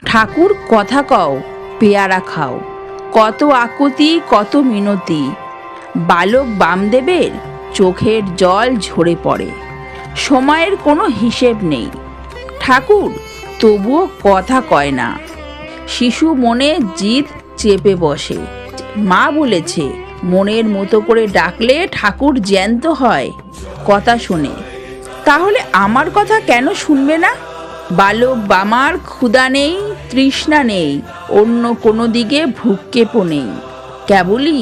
ঠাকুর কথা কও, পেয়ারা খাও, কত আকুতি কত মিনতি। বালক বামদেবের চোখের জল ঝরে পড়ে। সময়ের কোনো হিসেব নেই। ঠাকুর তবুও কথা কয় না। শিশু মনে জিদ চেপে বসে। মা বলেছে মনের মতো করে ডাকলে ঠাকুর জ্যান্ত হয়, কথা শোনে। তাহলে আমার কথা কেন শুনবে না? বালক বামার ক্ষুধা নেই, তৃষ্ণা নেই, অন্য কোনো দিকে ভ্রুক্ষেপও নেই। কেবলই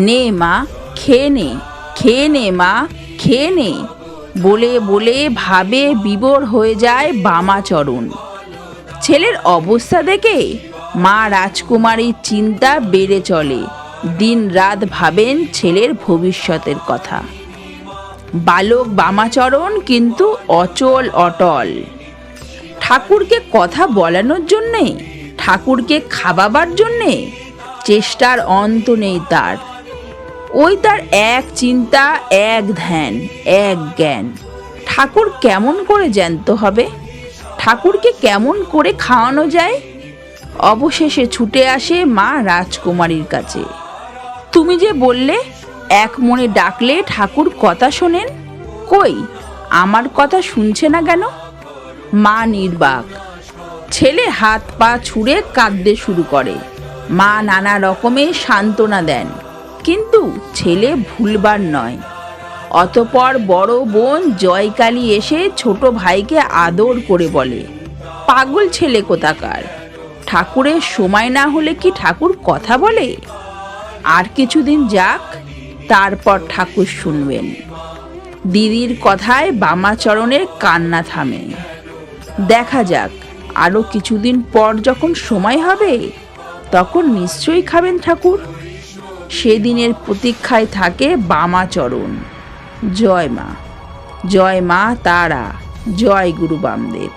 নে মা, খেয়ে নে, খেয়ে নে মা, খেয়ে নে বলে বলে ভাবে বিভোর হয়ে যায় বামাচরণ। ছেলের অবস্থা দেখে মা রাজকুমারীর চিন্তা বেড়ে চলে। দিন রাত ভাবেন ছেলের ভবিষ্যতের কথা। বালক বামাচরণ কিন্তু অচল অটল। ঠাকুরকে কথা বলানোর জন্যে, ঠাকুরকে খাওয়াবার জন্যে চেষ্টার অন্ত নেই তার। ওই তার এক চিন্তা, এক ধ্যান, এক জ্ঞান। ঠাকুর কেমন করে জ্যান্ত হবে? ঠাকুরকে কেমন করে খাওয়ানো যায়? অবশেষে ছুটে আসে মা রাজকুমারীর কাছে। তুমি যে বললে এক মনে ডাকলে ঠাকুর কথা শোনেন, কই আমার কথা শুনছে না কেন? মা নির্বাক। ছেলে হাত পা ছুঁড়ে কাঁদতে শুরু করে। মা নানা রকমের সান্ত্বনা দেন, কিন্তু ছেলে ভুলবার নয়। অতপর বড় বোন জয়কালী এসে ছোট ভাইকে আদর করে বলে, পাগল ছেলে কোথাকার, ঠাকুরের সময় না হলে কি ঠাকুর কথা বলে? আর কিছুদিন যাক, তারপর ঠাকুর শুনবেন। দিদির কথায় বামাচরণের কান্না থামে। দেখা যাক, আরও কিছুদিন পর যখন সময় হবে তখন নিশ্চয়ই খাবেন ঠাকুর। সেদিনের প্রতীক্ষায় থাকে বামাচরণ। জয় মা, জয় মা তারা, জয় গুরু বামদেব।